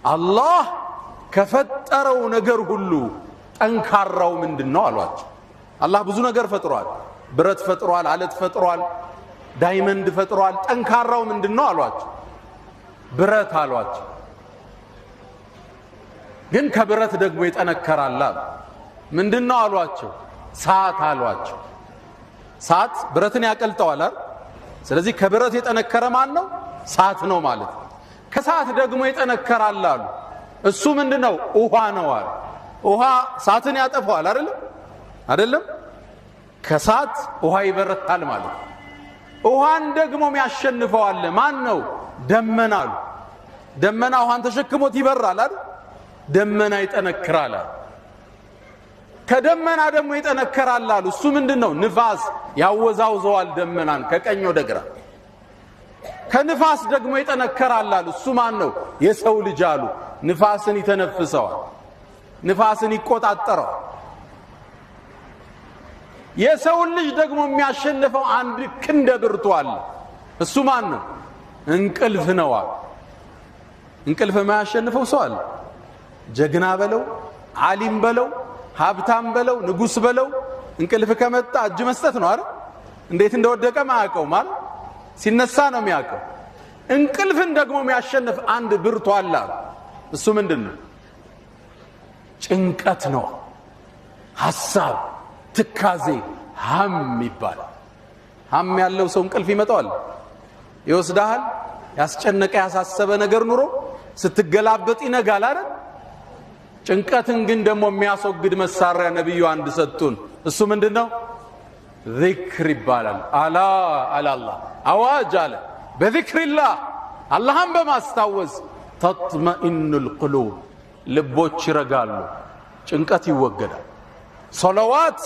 አላህ ከፈጠረው ነገር ሁሉ ጠንካራው ምንድነው አሏቸው። አላህ ብዙ ነገር ፈጥሯል። ብረት ፈጥሯል፣ አለት ፈጥሯል፣ ዳይመንድ ፈጥሯል። ጠንካራው ምንድነው አሏቸው። ብረት አሏቸው። ግን ከብረት ደግሞ ይጠነከራል አሉ። ምንድነው አሏቸው። ሰዓት አሏቸው። ሰዓት ብረትን ያቀልጠዋል አይደል? ስለዚህ ከብረት የጠነከረ ማን ነው? ሰዓት ነው ማለት ነው። ከሰዓት ደግሞ ይጠነከራል አሉ። እሱ ምንድነው? ውሃ ነው አሉ። ውሃ ሰዓትን ያጠፋዋል አይደለም? ከሰዓት ውሃ ይበረታል ማለት ነው። ውሃን ደግሞ የሚያሸንፈው አለ። ማን ነው? ደመና አሉ። ደመና ውሃን ተሸክሞት ይበራል አይደል? ደመና ይጠነክራል አሉ። ከደመና ደግሞ ይጠነከራል አሉ። እሱ ምንድነው? ንፋስ ያወዛውዘዋል ደመናን ከቀኝ ወደ ግራ። ከንፋስ ደግሞ ይጠነከራል አሉ። እሱ ማን ነው? የሰው ልጅ አሉ። ንፋስን ይተነፍሰዋል፣ ንፋስን ይቆጣጠረዋል። የሰው ልጅ ደግሞ የሚያሸንፈው አንድ ክንደ ብርቱ አለ። እሱ ማን ነው? እንቅልፍ ነው አሉ። እንቅልፍ የማያሸንፈው ሰው አለ? ጀግና በለው፣ ዓሊም በለው፣ ሀብታም በለው፣ ንጉስ በለው፣ እንቅልፍ ከመጣ እጅ መስጠት ነው አይደል? እንዴት እንደወደቀ ማያውቀው ማለት ሲነሳ ነው የሚያውቀው። እንቅልፍን ደግሞ የሚያሸንፍ አንድ ብርቱ አለ። እሱ ምንድነው? ጭንቀት ነው። ሐሳብ፣ ትካዜ፣ ሀም ይባላል። ሀም ያለው ሰው እንቅልፍ ይመጣዋል፣ ይወስዳል። ያስጨነቀ ያሳሰበ ነገር ኑሮ ስትገላበጥ ይነጋል አይደል? ጭንቀትን ግን ደግሞ የሚያስወግድ መሳሪያ ነብዩ አንድ ሰጡን። እሱ ምንድነው? ዚክር ይባላል። አላ አላህ አዋጅ አለ። በዚክሪላህ አላህን በማስታወስ ተጥመኢኑል ቁሉብ ልቦች ይረጋሉ፣ ጭንቀት ይወገዳል። ሶላዋት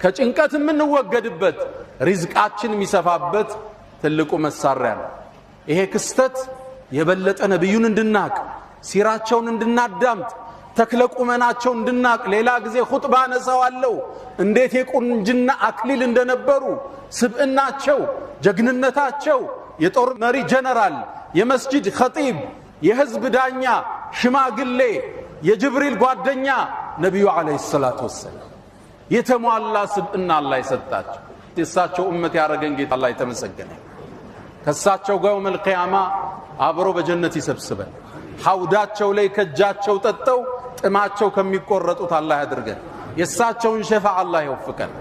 ከጭንቀት የምንወገድበት ሪዝቃችን የሚሰፋበት ትልቁ መሳሪያ ነው። ይሄ ክስተት የበለጠ ነብዩን እንድናቅ፣ ሲራቸውን እንድናዳምጥ፣ ተክለቁመናቸው እንድናቅ ሌላ ጊዜ ኹጥባ ነሳዋለሁ። እንዴት የቁንጅና አክሊል እንደነበሩ ስብዕናቸው፣ ጀግንነታቸው፣ የጦር መሪ ጀነራል፣ የመስጂድ ኸጢብ፣ የህዝብ ዳኛ፣ ሽማግሌ፣ የጅብሪል ጓደኛ ነብዩ አለይሂ ሰላቱ ወሰለም የተሟላ ስብዕና አላህ ይሰጣቸው። የእሳቸው ኡመት ያረገን ጌታ አላህ የተመሰገነ። ከእሳቸው ጋር የውመል ቂያማ አብሮ በጀነት ይሰብስበን። ሐውዳቸው ላይ ከጃቸው ጠጠው ጥማቸው ከሚቆረጡት አላህ ያድርገን። የእሳቸውን ሸፋዓ አላህ ይወፍቀን።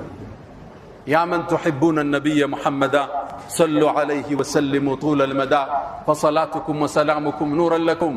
ያ መን تحبون النبي محمدا صلوا عليه وسلموا طول المدى فصلاتكم وسلامكم نورا لكم